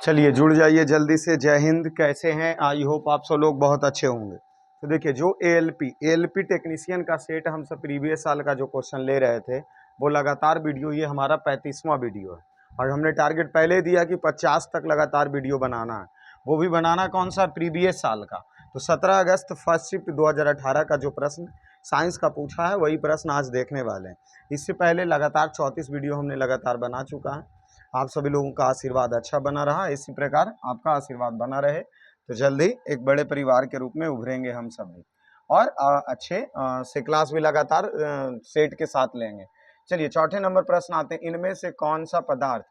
चलिए जुड़ जाइए जल्दी से। जय हिंद, कैसे हैं? आई होप आप सब लोग बहुत अच्छे होंगे। तो देखिए, जो एएलपी टेक्नीशियन का सेट हम सब प्रीवियस साल का जो क्वेश्चन ले रहे थे, वो लगातार वीडियो, ये हमारा 35वां वीडियो है और हमने टारगेट पहले दिया कि 50 तक लगातार वीडियो बनाना है। वो भी बनाना कौन सा? प्रीवियस साल का। तो 17 अगस्त फर्स्ट शिफ्ट 2018 का जो प्रश्न साइंस का पूछा है, वही प्रश्न आज देखने वाले हैं। इससे पहले लगातार 34 वीडियो हमने लगातार बना चुका है। आप सभी लोगों का आशीर्वाद अच्छा बना रहा, इसी प्रकार आपका आशीर्वाद बना रहे तो जल्दी एक बड़े परिवार के रूप में उभरेंगे हम सभी और अच्छे से क्लास भी लगातार सेट के साथ लेंगे। चलिए चौथे नंबर प्रश्न आते हैं। इनमें से कौन सा पदार्थ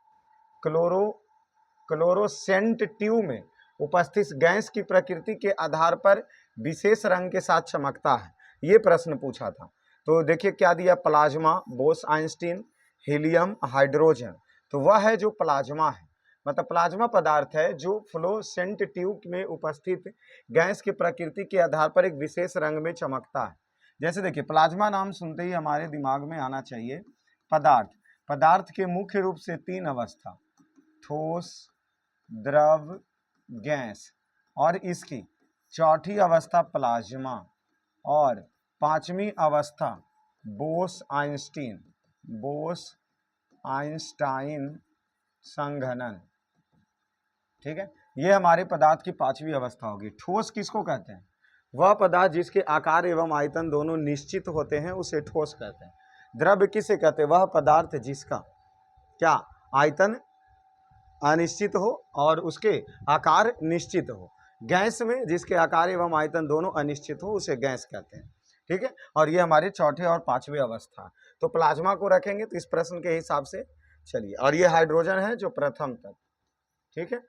क्लोरोसेंट ट्यूब में उपस्थित गैस की प्रकृति के आधार पर विशेष रंग के साथ चमकता है? ये प्रश्न पूछा था। तो देखिए क्या दिया, plasma, Bose Einstein, helium, hydrogen. तो वह है जो प्लाज्मा है, मतलब प्लाज्मा पदार्थ है जो फ्लोसेंट ट्यूब में उपस्थित गैस की प्रकृति के आधार पर एक विशेष रंग में चमकता है। जैसे देखिए, प्लाज्मा नाम सुनते ही हमारे दिमाग में आना चाहिए पदार्थ के मुख्य रूप से तीन अवस्था, ठोस, द्रव, गैस, और इसकी चौथी अवस्था प्लाज्मा और पांचवी अवस्था बोस आइंस्टाइन संघनन। ठीक है, ये हमारे पदार्थ की पांचवी अवस्था होगी। ठोस किसको कहते हैं? वह पदार्थ जिसके आकार एवं आयतन दोनों निश्चित होते हैं, उसे ठोस कहते हैं। द्रव किसे कहते हैं? वह पदार्थ जिसका क्या आयतन अनिश्चित हो और उसके आकार निश्चित हो। गैस में जिसके आकार एवं आयतन दोनों अनिश्चित हो, उसे गैस कहते हैं। ठीक है, और ये हमारे चौथे और पांचवी अवस्था। तो प्लाज्मा को रखेंगे तो इस प्रश्न के हिसाब से चलिए, और ये हाइड्रोजन है जो प्रथम तत्व। ठीक है,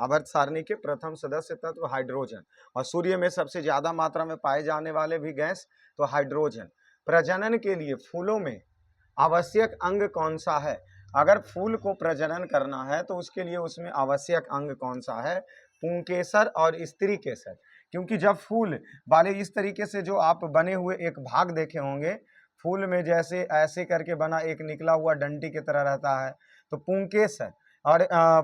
आवर्त सारणी के प्रथम सदस्य तत्व हाइड्रोजन, और सूर्य में सबसे ज्यादा मात्रा में पाए जाने वाले भी गैस तो हाइड्रोजन। प्रजनन के लिए फूलों में आवश्यक अंग कौन सा है? अगर फूल को प्रजनन करना है तो उसके लिए उसमें आवश्यक अंग कौन सा है? पुंकेसर और स्त्री केसर। क्योंकि जब फूल वाले इस तरीके से जो आप बने हुए एक भाग देखे होंगे, फूल में जैसे ऐसे करके बना एक निकला हुआ डंटी की तरह रहता है, तो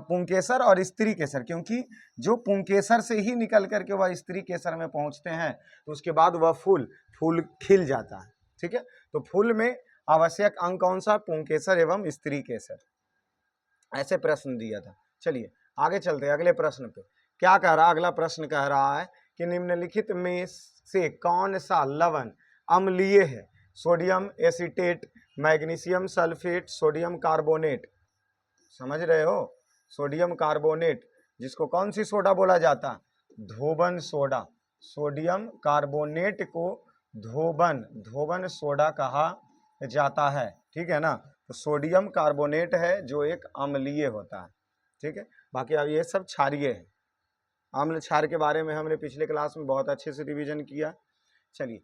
पुंकेसर और स्त्री केसर। क्योंकि जो पुंकेसर से ही निकल करके वह स्त्री केसर में पहुंचते हैं, तो उसके बाद वह फूल खिल जाता है। ठीक है, तो फूल में आवश्यक अंग कौन सा? पुंकेसर एवं स्त्री केसर। ऐसे प्रश्न दिया था। चलिए आगे चलते हैं अगले प्रश्न पे। क्या कह रहा? अगला प्रश्न कह रहा है कि निम्नलिखित में से कौन सा लवण अम्लीय है? Sodium acetate, magnesium sulphate, sodium carbonate. समझ रहे हो? सोडियम कार्बोनेट, जिसको कौन सी सोडा बोला जाता? धोबन सोडा। सोडियम कार्बोनेट को धोबन सोडा कहा जाता है। ठीक है ना, तो सोडियम कार्बोनेट है जो एक अम्लीय होता है। ठीक है, बाकी अब ये सब क्षारीय है। अम्ल क्षार के बारे में हमने पिछले क्लास में बहुत अच्छे से रिवीजन किया। चलिए,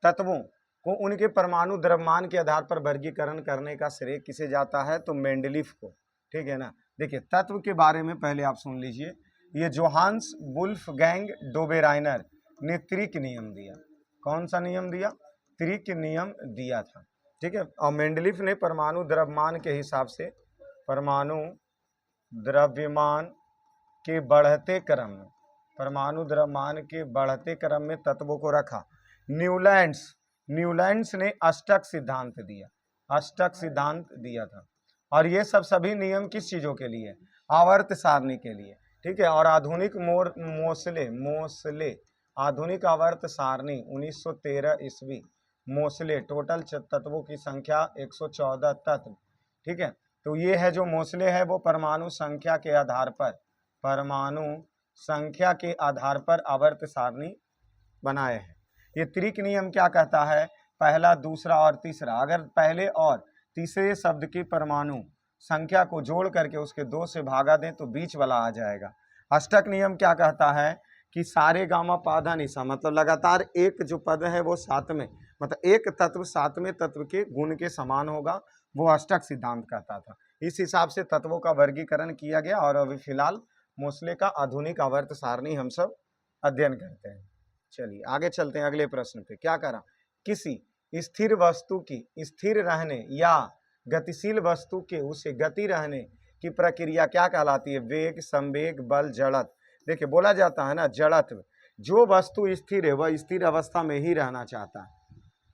तत्वों को उनके परमाणु द्रव्यमान के आधार पर वर्गीकरण करने का श्रेय किसे जाता है? तो मेंडलीफ को। ठीक है ना, देखिए तत्व के बारे में पहले आप सुन लीजिए। ये जोहान्स वुल्फगैंग डोबेराइनर ने त्रिक नियम दिया। कौन सा नियम दिया? त्रिक नियम दिया था। ठीक है, और मेंडलीफ ने परमाणु द्रव्यमान के हिसाब से परमाणु द्रव्यमान के बढ़ते क्रम में तत्वों को रखा। न्यूलैंड्स ने अष्टक सिद्धांत दिया था। और ये सब सभी नियम किस चीजों के लिए? आवर्त सारणी के लिए। ठीक है, और आधुनिक मोसले आधुनिक आवर्त सारणी 1913 ईस्वी मोसले, टोटल तत्वों की संख्या 114 तत्व। ठीक है, तो ये है जो मोसले है वो परमाणु संख्या के आधार पर आवर्त सारणी बनाए हैं। ये त्रिक नियम क्या कहता है? पहला, दूसरा और तीसरा, अगर पहले और तीसरे शब्द की परमाणु संख्या को जोड़ करके उसके 2 से भागा दें तो बीच वाला आ जाएगा। अष्टक नियम क्या कहता है कि सारे गामा पाधा निशा, मतलब लगातार एक जो पद है वो सातवें, मतलब एक तत्व सातवें तत्व के गुण के समान होगा, वो अष्टक सिद्धांत कहता था। इस हिसाब से तत्वों का वर्गीकरण किया गया और अभी फिलहाल मोसले का आधुनिक आवर्त सारणी हम सब अध्ययन करते हैं। चलिए आगे चलते हैं अगले प्रश्न पे। क्या करा? किसी स्थिर वस्तु की स्थिर रहने या गतिशील वस्तु के उसे गति रहने की प्रक्रिया क्या कहलाती है? वेग, संवेग, बल, जड़त्व। देखिए बोला जाता है ना जड़त्व, जो वस्तु स्थिर है वह स्थिर अवस्था में ही रहना चाहता है,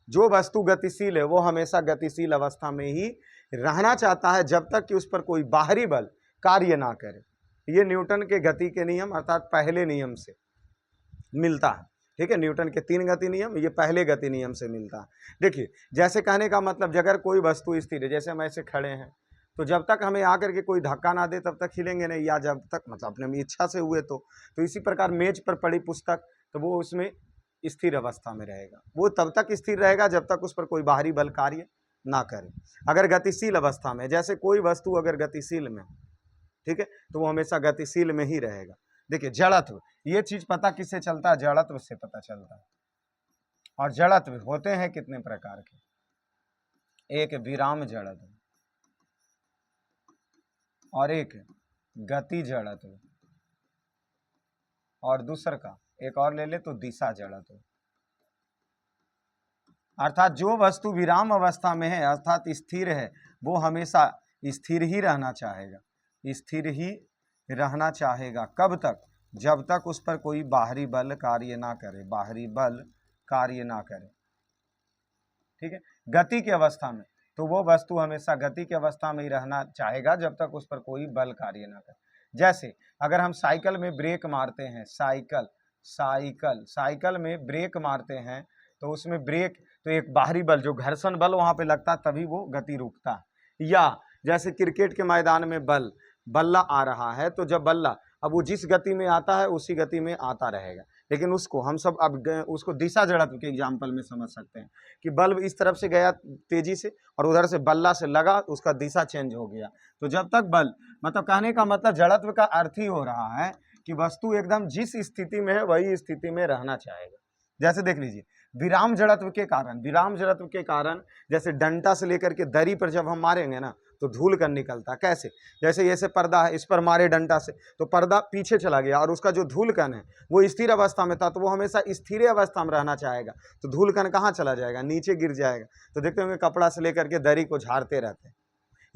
जो वस्तु गतिशील है वो हमेशा गतिशील अवस्था में ही रहना चाहता है जब तक कि उस पर कोई बाहरी बल कार्य ना करे। ये न्यूटन के गति के नियम अर्थात पहले नियम से मिलता है। ठीक है, न्यूटन के 3 गति नियम, ये पहले गति नियम से मिलता है। देखिए जैसे कहने का मतलब अगर कोई वस्तु स्थिर है, जैसे हम ऐसे खड़े हैं तो जब तक हमें आकर के कोई धक्का ना दे तब तक हिलेंगे नहीं, या जब तक मतलब अपने इच्छा से हुए तो इसी प्रकार मेज पर पड़ी पुस्तक तो वो उसमें स्थिर अवस्था में रहेगा, वो तब तक स्थिर रहेगा जब तक उस पर कोई बाहरी बल कार्य ना करे। अगर गतिशील अवस्था में, जैसे कोई वस्तु अगर गतिशील में, ठीक है, तो वो हमेशा गतिशील में ही रहेगा। देखिए जड़त्व, ये चीज पता किससे चलता है? जड़त्व से पता चलता है। और जड़त्व होते हैं कितने प्रकार के? एक विराम जड़त्व और एक गति जड़त्व, और दूसरा का एक और ले ले तो दिशा जड़त्व। अर्थात जो वस्तु विराम अवस्था में है अर्थात स्थिर है वो हमेशा स्थिर ही रहना चाहेगा, स्थिर ही रहना चाहेगा। कब तक? जब तक उस पर कोई बाहरी बल कार्य ना करे, बाहरी बल कार्य ना करे। ठीक है, गति की अवस्था में तो वो वस्तु हमेशा गति की अवस्था में ही रहना चाहेगा जब तक उस पर कोई बल कार्य ना करे। जैसे अगर हम साइकिल में ब्रेक मारते हैं, साइकिल में ब्रेक मारते हैं तो उसमें ब्रेक तो एक बाहरी बल जो घर्षण बल वहां पे लगता है तभी वो गति रुकता है। या जैसे क्रिकेट के मैदान में बल्ला आ रहा है तो जब बल्ला अब वो जिस गति में आता है उसी गति में आता रहेगा, लेकिन उसको हम सब अब उसको दिशा जड़त्व के एग्जाम्पल में समझ सकते हैं कि बल्ब इस तरफ से गया तेजी से और उधर से बल्ला से लगा, उसका दिशा चेंज हो गया। तो जब तक बल, मतलब कहने का मतलब जड़त्व का अर्थ ही हो रहा है कि वस्तु एकदम जिस स्थिति में है वही स्थिति में रहना चाहेगा। जैसे देख लीजिए विराम जड़त्व के कारण जैसे डंडा से लेकर के दरी पर जब हम मारेंगे ना तो धूल कण निकलता। कैसे? जैसे ये पर्दा है, इस पर मारे डंडा से तो पर्दा पीछे चला गया और उसका जो धूल कण है वो स्थिर अवस्था में था तो वो हमेशा स्थिर अवस्था में रहना चाहेगा, तो धूल कण कहाँ चला जाएगा? नीचे गिर जाएगा। तो देखते होंगे कपड़ा से लेकर के दरी को झाड़ते रहते हैं,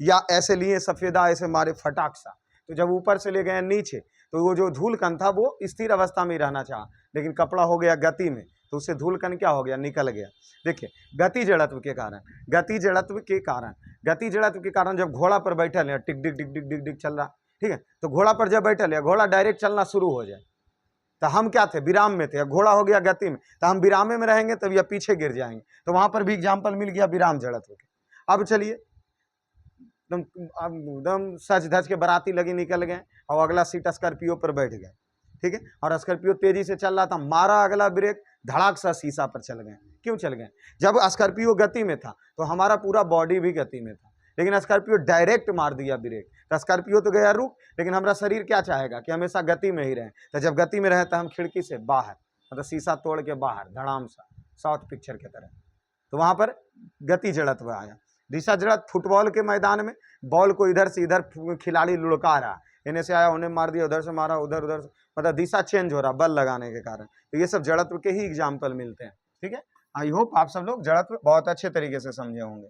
या ऐसे लिए सफेदा ऐसे मारे फटाक सा, तो जब ऊपर से ले गए नीचे तो वो जो धूल कण था वो स्थिर अवस्था में रहना चाहा, लेकिन कपड़ा हो गया गति में तो उससे धूल कण क्या हो गया? निकल गया। देखिए गति जड़त्व के कारण जब घोड़ा पर बैठल है टिक डिक डिक डिक डिक डिक चल रहा, ठीक है, तो घोड़ा पर जब बैठल है घोड़ा डायरेक्ट चलना शुरू हो जाए तो हम क्या थे? विराम में थे। घोड़ा हो गया गति में तो हम विरामे में रहेंगे तब या पीछे गिर जाएंगे, तो वहां पर भी एग्जाम्पल मिल गया विराम जड़त्व के। अब चलिए एकदम सज धज के बाराती लगी निकल गए और अगला सीट स्कॉर्पियो पर बैठ गए, ठीक है, और स्कॉर्पियो तेजी से चल रहा था, मारा अगला ब्रेक, धड़ाक सा शीशा पर चल गए। क्यों चल गए? जब स्कॉर्पियो गति में था तो हमारा पूरा बॉडी भी गति में था, लेकिन स्कॉर्पियो डायरेक्ट मार दिया ब्रेक तो स्कॉर्पियो तो गया रुक, लेकिन हमारा शरीर क्या चाहेगा कि हमेशा गति में ही रहे। तो जब गति में रहे तो हम खिड़की से बाहर, मतलब शीशा तोड़ के बाहर धड़ाम सा, साउथ पिक्चर की तरह, तो वहां पर गति जड़त्व आया। दिशा जड़त्व फुटबॉल के मैदान में बॉल को इधर से इधर खिलाड़ी लुढ़का रहा, इन्हें से आया उन्हें मार दिया, उधर से मारा उधर से, मतलब दिशा चेंज हो रहा बल लगाने के कारण। तो ये सब जड़त्व के ही एग्जाम्पल मिलते हैं। ठीक है, आई होप आप सब लोग जड़त्व बहुत अच्छे तरीके से समझे होंगे।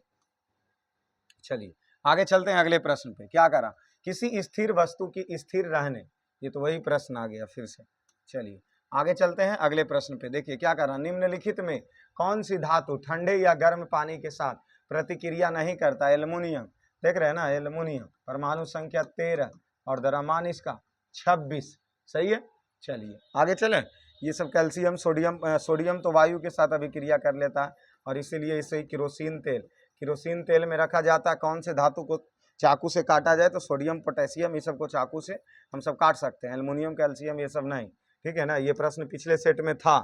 चलिए आगे चलते हैं अगले प्रश्न पे। क्या करा? किसी स्थिर वस्तु की स्थिर रहने, ये तो वही प्रश्न आ गया फिर से। चलिए आगे चलते हैं अगले प्रश्न पे। देखिए क्या करा? निम्नलिखित में कौन सी धातु ठंडे या गर्म पानी के साथ प्रतिक्रिया नहीं करता? एल्युमिनियम, देख रहे हैं ना, एल्युमिनियम, परमाणु संख्या 13 और द्रव्यमान इसका 26, सही है। चलिए आगे चलें। ये सब कैल्शियम, सोडियम तो वायु के साथ अभिक्रिया कर लेता है और इसीलिए इसे केरोसिन तेल में रखा जाता है। कौन से धातु को चाकू से काटा जाए तो सोडियम, पोटेशियम, ये सब को चाकू से हम सब काट सकते हैं, एल्युमिनियम, कैल्शियम ये सब नहीं। ठीक है ना, ये प्रश्न पिछले सेट में था।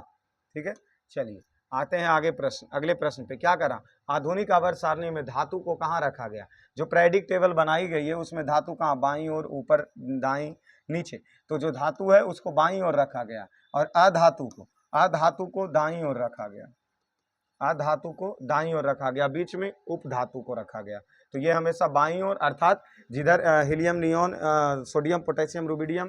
ठीक है, चलिए आते हैं आगे प्रश्न, अगले प्रश्न पे। क्या करा? आधुनिक आवर्त सारणी में धातु को कहाँ रखा गया? जो पीरियडिक टेबल बनाई गई है उसमें धातु कहाँ? बाईं ओर, ऊपर, दाईं, नीचे। तो जो धातु है उसको बाईं ओर रखा गया और अधातु को दाईं ओर रखा गया, अधातु को दाईं ओर रखा गया, बीच में उपधातु को रखा गया। तो ये हमेशा बाईं ओर, अर्थात जिधर helium, neon, sodium, potassium, rubidium,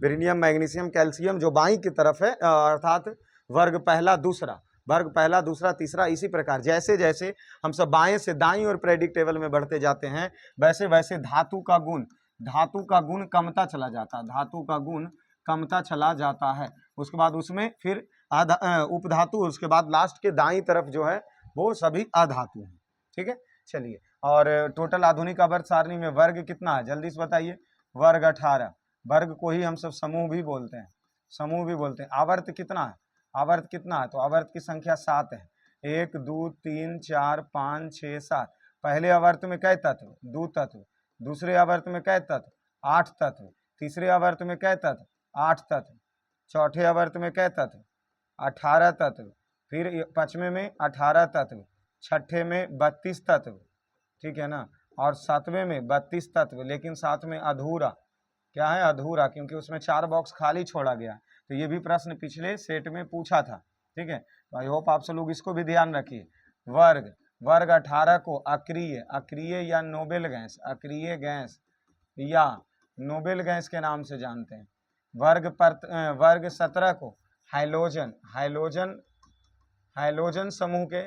beryllium, magnesium, calcium जो बाईं की तरफ है, अर्थात वर्ग पहला दूसरा तीसरा, इसी प्रकार जैसे जैसे हम सब बाएं से दाईं और पीरियडिक टेबल में बढ़ते जाते हैं वैसे वैसे धातु का गुण धातु का गुण कमता चला जाता है, धातु का गुण कमता चला जाता है। उसके बाद उसमें फिर उपधातु, उसके बाद लास्ट के दाईं तरफ जो है वो सभी अधातु हैं। ठीक है, चलिए। और टोटल आधुनिक आवर्त सारणी में वर्ग कितना है, जल्दी से बताइए। वर्ग 18। वर्ग को ही हम सब समूह भी बोलते हैं, समूह भी बोलते हैं। आवर्त कितना है, आवर्त कितना है, तो आवर्त की संख्या 7 है। 1 2 3 4 5 6 7। पहले आवर्त में कै तत्व, 2 तत्व। दूसरे आवर्त में कै तत्व, 8 तत्व। तीसरे आवर्त में कै तत्व, 8 तत्व। चौथे आवर्त में कै तत्व, 18 तत्व। फिर पांचवें में 18 तत्व, छठे में 32 तत्व, ठीक है ना, और सातवें में 32 तत्व। लेकिन साथ में अधूरा, क्या है, अधूरा, क्योंकि उसमें 4 बॉक्स खाली छोड़ा गया। तो ये भी प्रश्न पिछले सेट में पूछा था। ठीक है, तो आई होप आप सब लोग इसको भी ध्यान रखिए। वर्ग, वर्ग 18 को अक्रिय, अक्रिय या नोबेल गैस, अक्रिय गैस या नोबेल गैस के नाम से जानते हैं। वर्ग 17 को हाइलोजन, हाइलोजन, हाइलोजन समूह के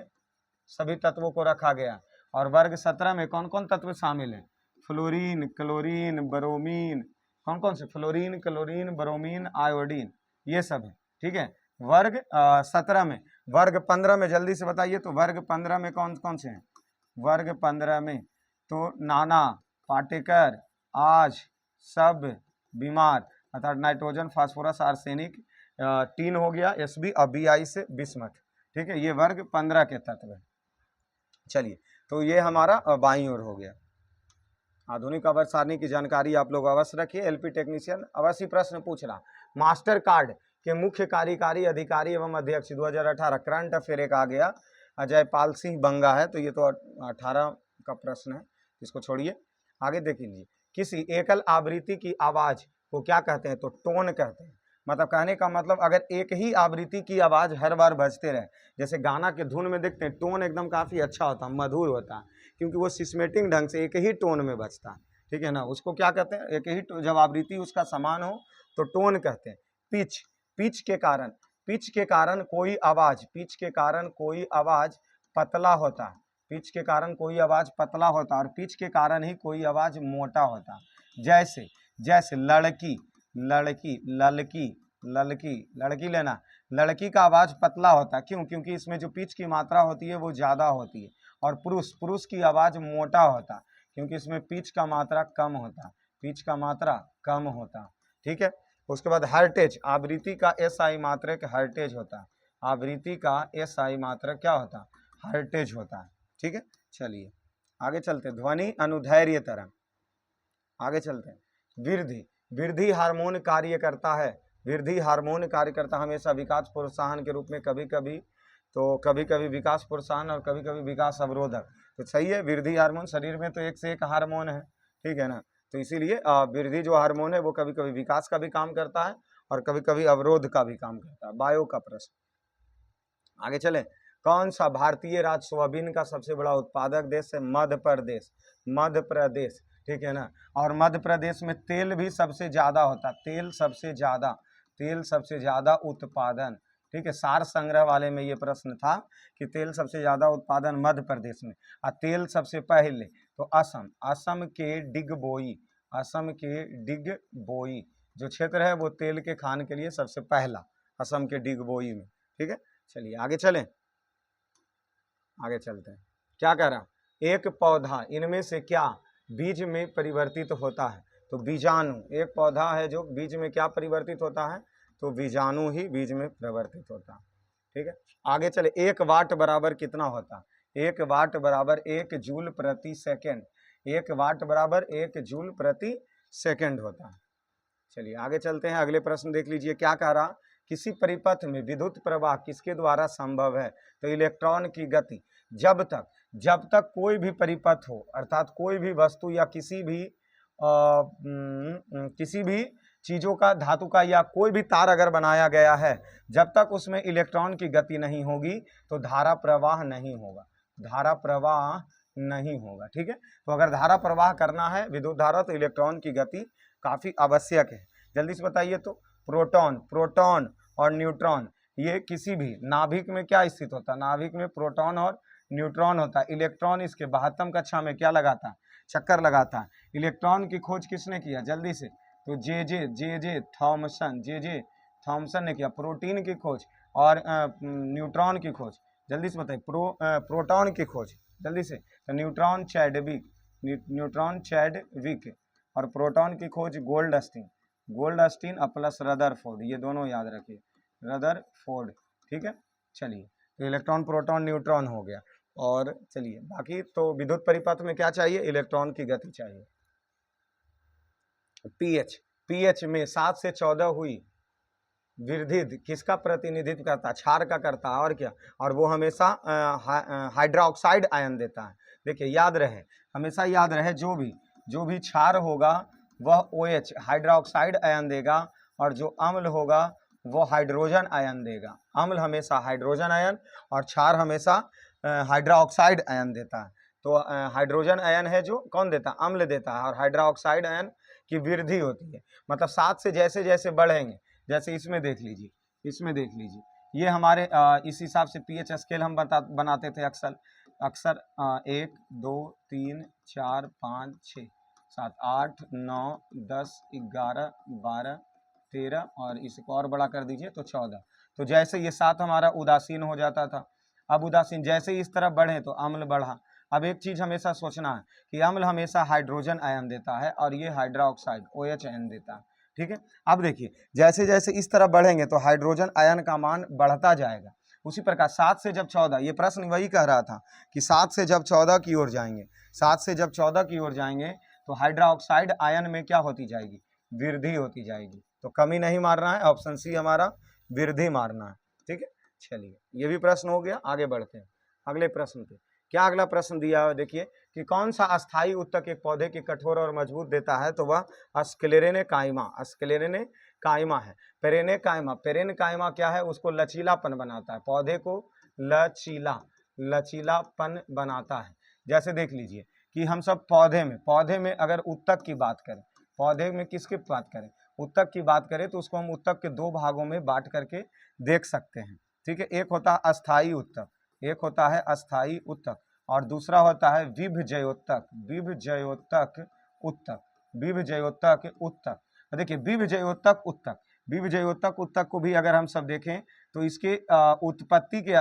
सभी तत्वों को रखा गया। और वर्ग 17 में कौन कौन तत्व शामिल हैं, फ्लोरीन, क्लोरीन, ब्रोमीन, कौन कौन से, फ्लोरीन, क्लोरीन, ब्रोमीन, आयोडीन, ये सब है। ठीक है, वर्ग 17 में। वर्ग 15 में जल्दी से बताइए, तो वर्ग 15 में कौन कौन से हैं, वर्ग 15 में तो नाना, पाटेकर, आज, सब, बीमार, अर्थात नाइट्रोजन, फास्फोरस, आर्सेनिक, टीन हो गया, एसबी और बीआई से बिस्मथ। ठीक है, ये वर्ग 15 के तत्व है। चलिए, तो ये हमारा बाईं ओर हो गया। आधुनिक आवर्त सारणी की जानकारी आप लोग अवश्य रखिए। एलपी टेक्नीशियन अवश्य प्रश्न पूछ रहा। मास्टर कार्ड के मुख्य कार्यकारी अधिकारी एवं अध्यक्ष 2018 करंट अफेयर एक आ गया, अजय पाल सिंह बंगा है, तो ये तो 18 का प्रश्न है, इसको छोड़िए, आगे देख लीजिए। किसी एकल आवृत्ति की आवाज को क्या कहते हैं, तो टोन कहते हैं। मतलब कहने का मतलब अगर एक ही आवृत्ति की आवाज हर बार बजते रहे, जैसे गाना के धुन में देखते हैं टोन एकदम काफी अच्छा होता है, मधुर होता है, क्योंकि वो सिस्मेटिक ढंग से एक ही टोन में बजता है। ठीक है ना, उसको क्या कहते हैं, एक ही, जब आवृत्ति उसका समान हो तो टोन कहते हैं। पिच, पिच के कारण, पिच के कारण कोई आवाज, पिच के कारण कोई आवाज पतला होता है, पिच के कारण कोई आवाज पतला होता है, और पिच के कारण ही कोई आवाज मोटा होता है। जैसे, जैसे लड़की, लड़की, ललकी, ललकी, लड़की लेना, लड़की का आवाज पतला होता है, क्यों, क्योंकि इसमें जो पिच की मात्रा होती है वो ज्यादा होती है। और पुरुष, पुरुष की आवाज मोटा होता है, क्योंकि इसमें पिच का मात्रा कम होता है, पिच का मात्रा कम होता है। ठीक है, उसके बाद हर्टेज, आवृत्ति का एसआई मात्रक हर्टेज होता है, आवृत्ति का एसआई मात्रक क्या होता है, हर्टेज होता है। ठीक है, चलिए आगे चलते हैं। ध्वनि अनुदैर्ध्य तरंग, आगे चलते हैं। वृद्धि, वृद्धि हार्मोन कार्य करता है, वृद्धि हार्मोन कार्य करता है हमेशा विकास प्रोत्साहन के रूप में, कभी कभी तो कभी कभी विकास प्रोत्साहन और कभी कभी विकास अवरोधक। तो सही है, वृद्धि हार्मोन, शरीर में तो एक से एक हार्मोन है, ठीक है ना, तो इसीलिए वृद्धि जो हार्मोन है वो कभी कभी विकास का भी काम करता है और कभी कभी अवरोध का भी काम करता है। बायो का प्रश्न, आगे चले। कौन सा भारतीय राज्य सोयाबीन का सबसे बड़ा उत्पादक देश है, मध्य प्रदेश, मध्य प्रदेश, ठीक है ना। और मध्य प्रदेश में तेल भी सबसे ज्यादा होता है, तेल सबसे ज्यादा, तेल सबसे ज्यादा उत्पादन, ठीक है। सार संग्रह वाले में ये प्रश्न था कि तेल सबसे ज्यादा उत्पादन मध्य प्रदेश में, और तेल सबसे पहले तो असम, असम के डिगबोई, असम के डिगबोई जो क्षेत्र है वो तेल के खान के लिए सबसे पहला, असम के डिगबोई में। ठीक है, चलिए आगे चलें, आगे चलते हैं। क्या कह रहा, एक पौधा इनमें से क्या बीज में परिवर्तित होता है, तो बीजाणु, एक पौधा है जो बीज में क्या परिवर्तित होता है, तो बीजाणु ही बीज में परिवर्तित होता है। ठीक है, आगे चले। 1 वाट बराबर कितना होता है, 1 वाट बराबर 1 जूल प्रति सेकेंड, 1 वाट बराबर 1 जूल प्रति सेकेंड होता है। चलिए आगे चलते हैं, अगले प्रश्न देख लीजिए। क्या कह रहा, किसी परिपथ में विद्युत प्रवाह किसके द्वारा संभव है, तो इलेक्ट्रॉन की गति। जब तक कोई भी परिपथ हो, अर्थात कोई भी वस्तु या किसी भी चीजों का, धातु का या कोई भी तार अगर बनाया गया है, जब तक उसमें इलेक्ट्रॉन की गति नहीं होगी तो धारा प्रवाह नहीं होगा, धारा प्रवाह नहीं होगा। ठीक है, तो अगर धारा प्रवाह करना है विद्युत धारा तो इलेक्ट्रॉन की गति काफी आवश्यक है। जल्दी से बताइए, तो प्रोटॉन, प्रोटॉन और न्यूट्रॉन ये किसी भी नाभिक में क्या स्थित होता है, नाभिक में प्रोटॉन और न्यूट्रॉन होता है। इलेक्ट्रॉन इसके 72 कक्षा में क्या लगाता है, चक्कर लगाता है। इलेक्ट्रॉन की खोज किसने किया जल्दी से, तो जे थॉमसन ने किया। प्रोटीन की खोज और न्यूट्रॉन की खोज जल्दी से बताइए, प्रोटॉन की खोज जल्दी से, तो न्यूट्रॉन चैडविक और प्रोटॉन की खोज गोल्डस्टीन और प्लस रदरफोर्ड, ये दोनों याद रखिए, रदरफोर्ड। ठीक है, चलिए तो इलेक्ट्रॉन प्रोटॉन न्यूट्रॉन हो गया। और चलिए बाकी तो विद्युत परिपथ में क्या चाहिए, इलेक्ट्रॉन की गति चाहिए। पीएच में 7 से 14 हुई वृद्धि किसका प्रतिनिधित्व करता है, क्षार का करता है, और क्या, और वो हमेशा हाइड्रोक्साइड आयन देता है। देखिए याद रहे, हमेशा याद रहे, जो भी क्षार होगा वह OH हाइड्रोक्साइड आयन देगा, और जो अम्ल होगा वो हाइड्रोजन आयन देगा। अम्ल हमेशा हाइड्रोजन आयन और क्षार हमेशा हाइड्रोक्साइड आयन देता है। तो हाइड्रोजन आयन है जो कौन देता है, अम्ल देता है, और हाइड्रोक्साइड आयन की वृद्धि होती है। मतलब 7 से जैसे जैसे बढ़ेंगे, जैसे इसमें देख लीजिए, ये हमारे इस हिसाब से पीएच स्केल हम बनाते थे अक्सर 1 2 3 4 5 6 7 8 9 10 11 12 13 और इसको और बड़ा कर दीजिए तो 14। तो जैसे ये 7 हमारा उदासीन हो जाता था, अब उदासीन जैसे इस तरफ बढ़े तो अम्ल बढ़ा। अब एक चीज हमेशा सोचना है कि अम्ल हमेशा हाइड्रोजन आयन देता है और ये हाइड्रोक्साइड OH आयन देता है। ठीक है, अब देखिए जैसे जैसे इस तरफ बढ़ेंगे तो हाइड्रोजन आयन का मान बढ़ता जाएगा। उसी प्रकार 7 से जब 14, ये प्रश्न वही कह रहा था कि 7 से जब 14 की ओर जाएंगे, 7 से जब 14 की ओर जाएंगे तो हाइड्रोक्साइड आयन में क्या होती जाएगी, वृद्धि होती जाएगी। तो कमी नहीं मारना है, ऑप्शन सी हमारा वृद्धि मारना है। ठीक है, चलिए ये भी प्रश्न हो गया, आगे बढ़ते हैं अगले प्रश्न पे। क्या अगला प्रश्न दिया है, देखिए कि कौन सा अस्थायी उत्तक एक पौधे की कठोर और मजबूत देता है, तो वह स्क्लेरेनेकाइमा है। पेरेनेकाइमा क्या है, उसको लचीलापन बनाता है, पौधे को लचीलापन बनाता है। जैसे देख लीजिए कि हम सब पौधे में अगर उत्तक की बात करें, पौधे में किसकी बात करें, उत्तक की बात करें, तो उसको हम उत्तक के 2 भागों में बांट करके देख सकते हैं। ठीक है, एक होता है अस्थायी उत्तक और दूसरा होता है विभजयोत्तक उत्तक। देखिए विभजयोत्तक उत्तक को भी अगर हम सब देखें तो इसके उत्पत्ति के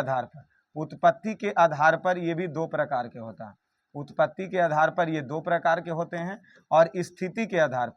आधार पर ये भी 2 प्रकार के होता है। उत्पत्ति के आधार पर ये 2 प्रकार के होते हैं और स्थिति के आधार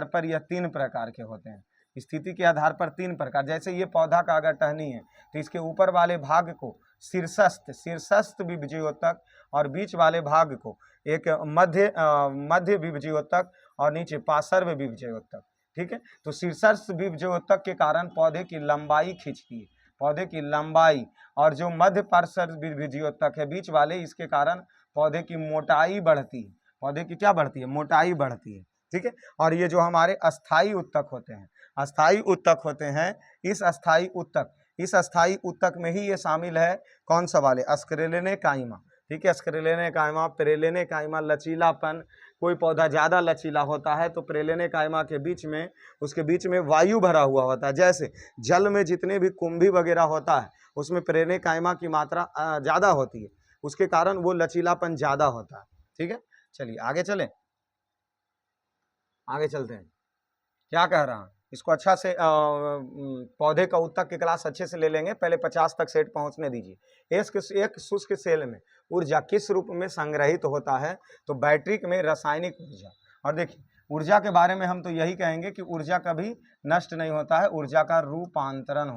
पर यह 3 प्रकार के होते हैं। स्थिति के आधार पर 3 प्रकार, जैसे ये पौधा का अगर टहनी है तो इसके ऊपर वाले भाग को शीर्षस्थ विभजयोत्तक और बीच वाले भाग को एक मध्य विभजयोत्तक और नीचे पार्श्व विभजयोत्तक। ठीक है, तो शीर्षस्थ विभजयोत्तक के कारण पौधे की लंबाई खिंचती है, पौधे की लंबाई, और जो मध्य पार्श्व विभजयोत्तक है बीच वाले, इसके कारण पौधे की मोटाई बढ़ती है, पौधे की क्या बढ़ती है, मोटाई बढ़ती है। ठीक है, और ये जो हमारे अस्थायी उत्तक होते हैं, इस अस्थायी उत्तक में ही ये शामिल है, कौन सा वाले, स्क्लेरेनेकाइमा। ठीक है, स्क्लेरेनेकाइमा, पेरेलेनेकाइमा, लचीलापन, कोई पौधा ज्यादा लचीला होता है तो पेरेलेनेकाइमा के उसके बीच में वायु भरा हुआ होता है। जैसे जल में जितने भी कुंभी वगैरह होता है उसमें पेरेलेनेकाइमा की मात्रा ज्यादा होती है, उसके कारण वो लचीलापन ज्यादा होता है। ठीक है, चलिए आगे चलते हैं। क्या कह रहा हूँ, इसको अच्छा से पौधे का उत्तक की क्लास अच्छे से ले लेंगे, पहले 50 तक सेट पहुंचने दीजिए। एक शुष्क सेल में ऊर्जा किस रूप में संग्रहित होता है, तो बैटरी में रासायनिक ऊर्जा। और देखिए ऊर्जा के बारे में हम तो यही कहेंगे कि ऊर्जा कभी नष्ट नहीं होता है, ऊर्जा का रूपांतरण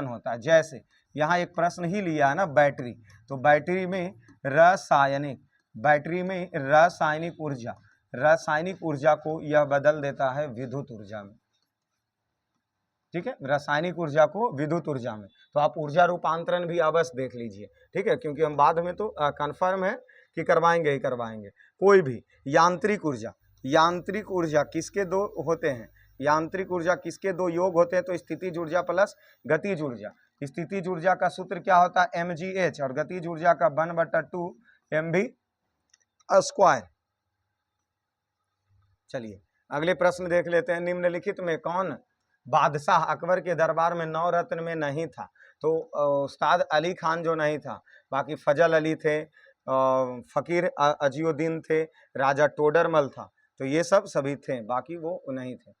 होता है। जैसे यहाँ एक प्रश्न ही लिया है ना, बैटरी, तो बैटरी में रासायनिक ऊर्जा को यह बदल देता है विद्युत ऊर्जा में। ठीक है, रासायनिक ऊर्जा को विद्युत ऊर्जा में, तो आप ऊर्जा रूपांतरण भी अवश्य देख लीजिए। ठीक है, क्योंकि हम बाद में तो कंफर्म है कि करवाएंगे ही करवाएंगे। कोई भी यांत्रिक ऊर्जा किसके 2 होते हैं, यांत्रिक ऊर्जा किसके 2 योग होते हैं, तो स्थितिज ऊर्जा प्लस गतिज ऊर्जा। स्थितिज ऊर्जा का सूत्र क्या होता है, mgh, और गतिज ऊर्जा का 1/2 mv²। चलिए अगले प्रश्न देख लेते हैं। निम्नलिखित में कौन बादशाह अकबर के दरबार में 9 रत्न में नहीं था, तो उस्ताद अली खान जो नहीं था, बाकी फजल अली थे, फकीर अजीउद्दीन थे, राजा टोडरमल था, तो ये सब सभी थे, बाकी वो नहीं थे।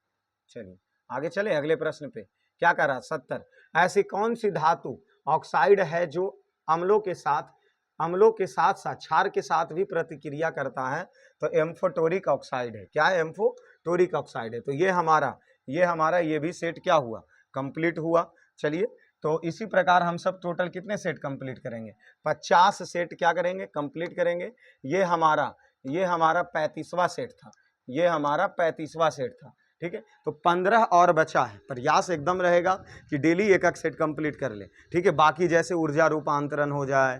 चलिए आगे चले अगले प्रश्न पे। क्या कह रहा 70, ऐसी कौन सी धातु ऑक्साइड है जो अम्लों के साथ साथ क्षार के साथ भी प्रतिक्रिया करता है? तो एम्फोटोरिक ऑक्साइड है। क्या है? एम्फोटोरिक ऑक्साइड है। तो ये हमारा ये भी सेट क्या हुआ? कंप्लीट हुआ। चलिए तो इसी प्रकार हम सब टोटल कितने सेट कंप्लीट करेंगे? 50 सेट क्या करेंगे? कंप्लीट करेंगे। ये हमारा 35वां सेट था, ये हमारा 35वां सेट था। ठीक है, तो 15 और बचा है। प्रयास एकदम रहेगा कि डेली एक एक सेट कंप्लीट कर ले। ठीक है, बाकी जैसे ऊर्जा रूपांतरण हो जाए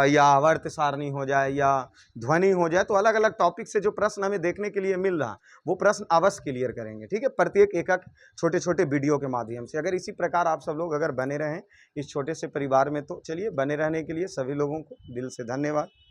या आवर्त सारणी हो जाए या ध्वनि हो जाए, तो अलग अलग टॉपिक से जो प्रश्न हमें देखने के लिए मिल रहा वो प्रश्न अवश्य क्लियर करेंगे। ठीक है, प्रत्येक एक एक छोटे छोटे वीडियो के माध्यम से। अगर इसी प्रकार आप सब लोग अगर बने रहें इस छोटे से परिवार में, तो चलिए बने रहने के लिए सभी लोगों को दिल से धन्यवाद।